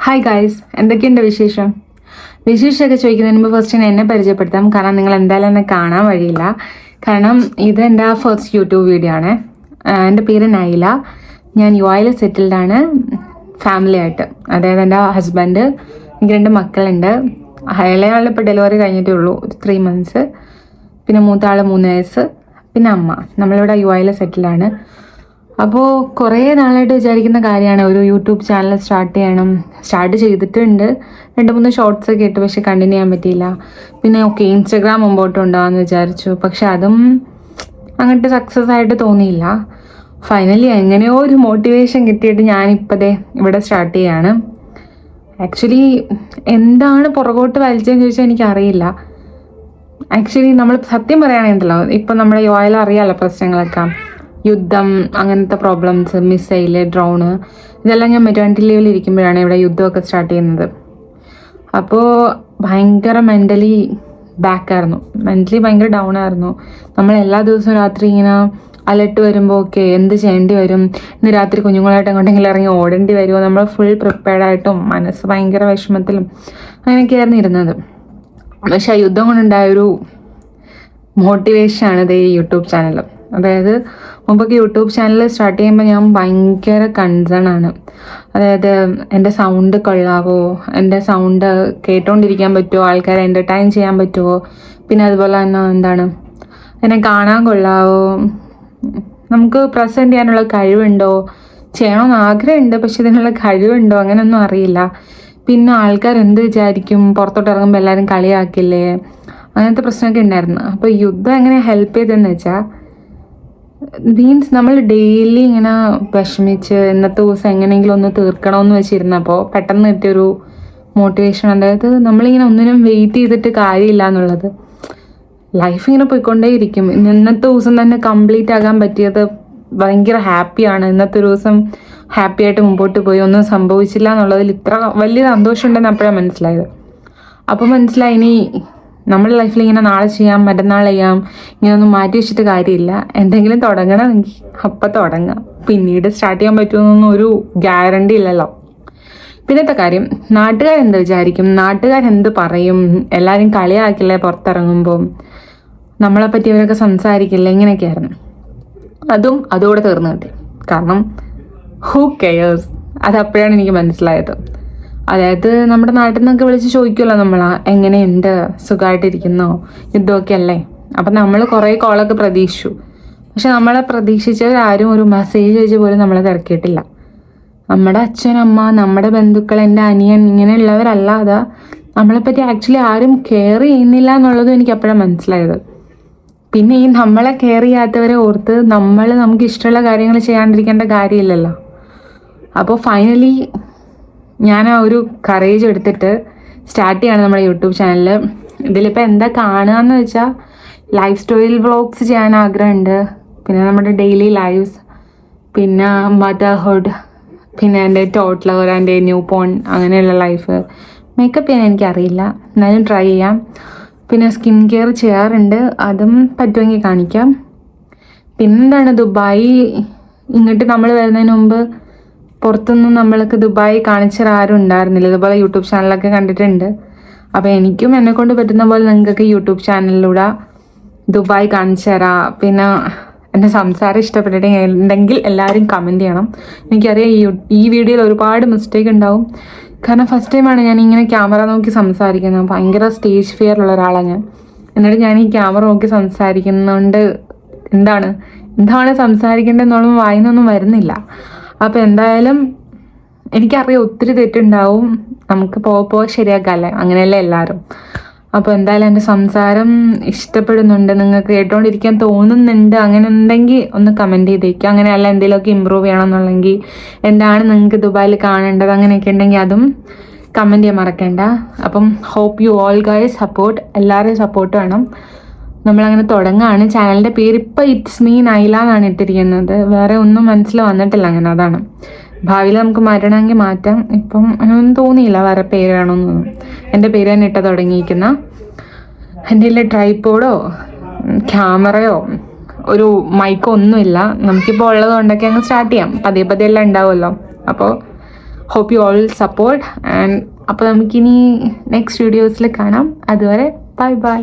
Hi guys, എന്തൊക്കെയുണ്ട് വിശേഷമൊക്കെ ചോദിക്കുന്നതിന് മുമ്പ് ഫസ്റ്റ് ഞാൻ എന്നെ പരിചയപ്പെടുത്താം. കാരണം നിങ്ങൾ എന്തായാലും എന്നെ കാണാൻ വഴിയില്ല. കാരണം ഇത് എൻ്റെ ഫസ്റ്റ് യൂട്യൂബ് വീഡിയോ ആണ്. എൻ്റെ പേര് നൈല. ഞാൻ യുഎഇയിൽ സെറ്റിൽഡ് ആണ് ഫാമിലി ആയിട്ട്. അതായത് എൻ്റെ ഹസ്ബൻഡ്, എനിക്ക് 2 മക്കളുണ്ട്. ഇളയാളിൽ ഇപ്പോൾ ഡെലിവറി കഴിഞ്ഞിട്ടേ ഉള്ളൂ, 3 months. പിന്നെ മൂത്ത ആൾ 3 വയസ്സ്. പിന്നെ അമ്മ. നമ്മളിവിടെ യുഎഇയിൽ സെറ്റിൽഡാണ്. അപ്പോൾ കുറേ നാളായിട്ട് വിചാരിക്കുന്ന കാര്യമാണ് ഒരു യൂട്യൂബ് ചാനൽ സ്റ്റാർട്ട് ചെയ്തിട്ടുണ്ട്. 2-3 ഷോർട്സ് ഒക്കെ ഇട്ട്, പക്ഷെ കണ്ടിന്യൂ ചെയ്യാൻ പറ്റിയില്ല. പിന്നെ ഇൻസ്റ്റഗ്രാം മുമ്പോട്ട് ഉണ്ടാകാമെന്ന് വിചാരിച്ചു, പക്ഷെ അതും അങ്ങോട്ട് സക്സസ് ആയിട്ട് തോന്നിയില്ല. ഫൈനലി എങ്ങനെയോ ഒരു മോട്ടിവേഷൻ കിട്ടിയിട്ട് ഞാനിപ്പോഴേ ഇവിടെ സ്റ്റാർട്ട് ചെയ്യാണ്. ആക്ച്വലി എന്താണ് പുറകോട്ട് വലിച്ചതെന്ന് ചോദിച്ചാൽ എനിക്കറിയില്ല. ആക്ച്വലി നമ്മൾ സത്യം പറയുകയാണെങ്കിലോ, ഇപ്പം നമ്മുടെ യുഎഇയിൽ അറിയാമല്ലോ പ്രശ്നങ്ങളൊക്കെ, യുദ്ധം, അങ്ങനത്തെ പ്രോബ്ലംസ്, മിസൈല്, ഡ്രോണ്, ഇതെല്ലാം ഞാൻ മെറ്റേണിറ്റി ലീവിൽ ഇരിക്കുമ്പോഴാണ് ഇവിടെ യുദ്ധമൊക്കെ സ്റ്റാർട്ട് ചെയ്യുന്നത്. അപ്പോൾ ഭയങ്കര മെൻ്റലി ഭയങ്കര ഡൗൺ ആയിരുന്നു. നമ്മൾ എല്ലാ ദിവസവും രാത്രി ഇങ്ങനെ അലർട്ട് വരുമ്പോൾ എന്ത് ചെയ്യേണ്ടി വരും, ഇന്ന് രാത്രി കുഞ്ഞുങ്ങളായിട്ട് എങ്ങോട്ടെങ്കിലും ഇറങ്ങി ഓടേണ്ടി വരുമോ, നമ്മൾ ഫുൾ പ്രിപ്പയർഡായിട്ടും മനസ്സ് ഭയങ്കര വിഷമത്തിലും അങ്ങനെയൊക്കെയായിരുന്നു ഇരുന്നത്. പക്ഷെ ആ യുദ്ധം കൊണ്ടുണ്ടായൊരു മോട്ടിവേഷനാണ് ഈ യൂട്യൂബ് ചാനൽ. അതായത് മുമ്പൊക്കെ യൂട്യൂബ് ചാനൽ സ്റ്റാർട്ട് ചെയ്യുമ്പോൾ ഞാൻ ഭയങ്കര കൺസേൺ ആണ്. അതായത് എൻ്റെ സൗണ്ട് കൊള്ളാവോ, എൻ്റെ സൗണ്ട് കേട്ടോണ്ടിരിക്കാൻ പറ്റുമോ, ആൾക്കാരെ എൻ്റർടൈൻ ചെയ്യാൻ പറ്റുമോ, പിന്നെ അതുപോലെ തന്നെ എന്നെ കാണാൻ കൊള്ളാവോ, നമുക്ക് പ്രസൻറ്റ് ചെയ്യാനുള്ള കഴിവുണ്ടോ, ചെയ്യണമെന്ന് ആഗ്രഹമുണ്ട്, പക്ഷെ ഇതിനുള്ള കഴിവുണ്ടോ, അങ്ങനെയൊന്നും അറിയില്ല. പിന്നെ ആൾക്കാർ എന്ത് വിചാരിക്കും, പുറത്തോട്ട് ഇറങ്ങുമ്പോൾ എല്ലാവരും കളിയാക്കില്ലേ, അങ്ങനത്തെ പ്രശ്നമൊക്കെ ഉണ്ടായിരുന്നു. അപ്പോൾ യുദ്ധം എങ്ങനെ ഹെൽപ്പ് ചെയ്തതെന്ന് വെച്ചാൽ, മീൻസ് നമ്മൾ ഡെയിലി ഇങ്ങനെ വിഷമിച്ച് ഇന്നത്തെ ദിവസം എങ്ങനെയെങ്കിലും ഒന്ന് തീർക്കണമെന്ന് വെച്ചിരുന്നപ്പോൾ പെട്ടെന്ന് കിട്ടിയൊരു മോട്ടിവേഷൻ. അതായത് നമ്മളിങ്ങനെ ഒന്നിനും വെയിറ്റ് ചെയ്തിട്ട് കാര്യമില്ല എന്നുള്ളത്. ലൈഫ് ഇങ്ങനെ പോയിക്കൊണ്ടേയിരിക്കും. ഇന്നത്തെ ദിവസം തന്നെ കംപ്ലീറ്റ് ആകാൻ പറ്റിയത് ഭയങ്കര ഹാപ്പിയാണ്. ഇന്നത്തെ ഒരു ദിവസം ഹാപ്പി ആയിട്ട് മുമ്പോട്ട് പോയി, ഒന്നും സംഭവിച്ചില്ല എന്നുള്ളതിൽ ഇത്ര വലിയ സന്തോഷമുണ്ടെന്ന് അപ്പോഴാണ് മനസ്സിലായത്. അപ്പോൾ മനസ്സിലായി, ഇനി നമ്മുടെ ലൈഫിൽ ഇങ്ങനെ നാളെ ചെയ്യാം, മറ്റന്നാൾ ചെയ്യാം, ഇങ്ങനെയൊന്നും മാറ്റി വെച്ചിട്ട് കാര്യമില്ല. എന്തെങ്കിലും തുടങ്ങണമെങ്കിൽ അപ്പം തുടങ്ങാം. പിന്നീട് സ്റ്റാർട്ട് ചെയ്യാൻ പറ്റുമെന്നൊന്നും ഒരു ഗ്യാരണ്ടി ഇല്ലല്ലോ. പിന്നത്തെ കാര്യം, നാട്ടുകാരെന്ത് വിചാരിക്കും, നാട്ടുകാരെന്ത് പറയും, എല്ലാവരും കളിയാക്കില്ലേ പുറത്തിറങ്ങുമ്പോൾ, നമ്മളെപ്പറ്റി ഇവരൊക്കെ സംസാരിക്കില്ലേ, ഇങ്ങനെയൊക്കെയായിരുന്നു. അതോടെ തീർന്നു കിട്ടി. കാരണം ഹൂ കെയേഴ്സ്, അതപ്പോഴാണ് എനിക്ക് മനസ്സിലായത്. അതായത് നമ്മുടെ നാട്ടിൽ നിന്നൊക്കെ വിളിച്ച് ചോദിക്കുമല്ലോ എങ്ങനെയുണ്ട്, സുഖമായിട്ടിരിക്കുന്നോ, യുദ്ധമൊക്കെ അല്ലേ. അപ്പം നമ്മൾ കുറേ കോളൊക്കെ പ്രതീക്ഷിച്ചു. പക്ഷെ നമ്മളെ പ്രതീക്ഷിച്ചവരാരും ഒരു മെസ്സേജ് വെച്ച് പോലും നമ്മളെ തിരക്കിയിട്ടില്ല. നമ്മുടെ അച്ഛൻ, അമ്മ, നമ്മുടെ ബന്ധുക്കൾ, എൻ്റെ അനിയൻ, ഇങ്ങനെയുള്ളവരല്ലാതെ നമ്മളെപ്പറ്റി ആക്ച്വലി ആരും കെയർ ചെയ്യുന്നില്ല എന്നുള്ളതും എനിക്ക് അപ്പോഴാണ് മനസ്സിലായത്. പിന്നെ ഈ നമ്മളെ കെയർ ചെയ്യാത്തവരെ ഓർത്ത് നമുക്ക് ഇഷ്ടമുള്ള കാര്യങ്ങൾ ചെയ്യാണ്ടിരിക്കേണ്ട കാര്യമില്ലല്ലോ. അപ്പോൾ ഫൈനലി ഞാൻ ആ ഒരു കറേജ് എടുത്തിട്ട് സ്റ്റാർട്ട് ചെയ്യാണ് നമ്മുടെ യൂട്യൂബ് ചാനൽ. ഇതിലിപ്പോൾ എന്താ കാണുക എന്ന് വെച്ചാൽ, ലൈഫ് സ്റ്റോറിയിൽ വ്ളോഗ്സ് ചെയ്യാൻ ആഗ്രഹമുണ്ട്, പിന്നെ നമ്മുടെ ഡെയിലി ലൈവ്സ്, പിന്നെ മദർഹുഡ്, പിന്നെ എൻ്റെ ടോട്ട്ലർ, എൻ്റെ ന്യൂ ബോൺ, അങ്ങനെയുള്ള ലൈഫ്. മേക്കപ്പ് ചെയ്യാൻ എനിക്കറിയില്ല, എന്നാലും ട്രൈ ചെയ്യാം. പിന്നെ സ്കിൻ കെയർ ചെയ്യാറുണ്ട്, അതും പറ്റുമെങ്കിൽ കാണിക്കാം. പിന്നെന്താണ്, ദുബായ് ഇങ്ങോട്ട് നമ്മൾ വരുന്നതിന് മുമ്പ് പുറത്തൊന്നും നമ്മൾക്ക് ദുബായ് കാണിച്ചാൽ ആരും ഉണ്ടായിരുന്നില്ല. ഇതുപോലെ യൂട്യൂബ് ചാനലൊക്കെ കണ്ടിട്ടുണ്ട്. അപ്പോൾ എനിക്കും എന്നെക്കൊണ്ട് പറ്റുന്ന പോലെ നിങ്ങൾക്കൊക്കെ യൂട്യൂബ് ചാനലിലൂടെ ദുബായ് കാണിച്ചു തരാം. പിന്നെ എൻ്റെ സംസാരം ഇഷ്ടപ്പെട്ടിട്ടുണ്ടെങ്കിൽ എല്ലാവരും കമൻറ്റ് ചെയ്യണം. എനിക്കറിയാം ഈ വീഡിയോയിൽ ഒരുപാട് മിസ്റ്റേക്ക് ഉണ്ടാവും. കാരണം ഫസ്റ്റ് ടൈമാണ് ഞാൻ ഇങ്ങനെ ക്യാമറ നോക്കി സംസാരിക്കുന്നത്. ഭയങ്കര സ്റ്റേജ് ഫിയർ ഉള്ള ഒരാളാണ് ഞാൻ. എന്നിട്ട് ഞാൻ ഈ ക്യാമറ നോക്കി സംസാരിക്കുന്നതുകൊണ്ട് എന്താണ് സംസാരിക്കേണ്ടതെന്നൊന്നും വായിന്നൊന്നും വരുന്നില്ല. അപ്പോൾ എന്തായാലും എനിക്കറിയാം ഒത്തിരി തെറ്റുണ്ടാവും, നമുക്ക് പോകെ ശരിയാക്കാമല്ലേ, അങ്ങനെയല്ലേ എല്ലാവരും. അപ്പോൾ എന്തായാലും എൻ്റെ സംസാരം ഇഷ്ടപ്പെടുന്നുണ്ട്, നിങ്ങൾക്ക് കേട്ടോണ്ടിരിക്കാൻ തോന്നുന്നുണ്ട്, അങ്ങനെ ഉണ്ടെങ്കിൽ ഒന്ന് കമൻറ്റ് ചെയ്തേക്കും. അങ്ങനെയല്ല എന്തെങ്കിലുമൊക്കെ ഇമ്പ്രൂവ് ചെയ്യണമെന്നുണ്ടെങ്കിൽ, എന്താണ് നിങ്ങൾക്ക് ദുബായിൽ കാണേണ്ടത്, അങ്ങനെയൊക്കെ ഉണ്ടെങ്കിൽ അതും കമൻറ്റ് ചെയ്യാൻ മറക്കണ്ട. അപ്പം hope you all guys support, എല്ലാവരുടെയും സപ്പോർട്ട് വേണം. നമ്മളങ്ങനെ തുടങ്ങുകയാണ്. ചാനലിൻ്റെ പേര് ഇപ്പോൾ ഇറ്റ്സ് മീ നൈല എന്നാണ് ഇട്ടിരിക്കുന്നത്. വേറെ ഒന്നും മനസ്സിൽ വന്നിട്ടില്ല, അങ്ങനെ അതാണ്. ഭാവിയിൽ നമുക്ക് മാറ്റണമെങ്കിൽ മാറ്റാം. ഇപ്പം അങ്ങനൊന്നും തോന്നിയില്ല വേറെ പേര് വേണമെന്നൊന്നും. എൻ്റെ പേര് തന്നെ ഇട്ട് തുടങ്ങിയിരിക്കുന്ന. എൻ്റെ കയ്യിൽ ട്രൈപോഡോ ക്യാമറയോ ഒരു മൈക്കോ ഒന്നുമില്ല. നമുക്കിപ്പോൾ ഉള്ളത് കൊണ്ടൊക്കെ അങ്ങ് സ്റ്റാർട്ട് ചെയ്യാം. പതിയെ എല്ലാം ഉണ്ടാവുമല്ലോ. അപ്പോൾ hope you all support. And അപ്പോൾ നമുക്കിനി നെക്സ്റ്റ് വീഡിയോസിൽ കാണാം. അതുവരെ ബൈ ബൈ.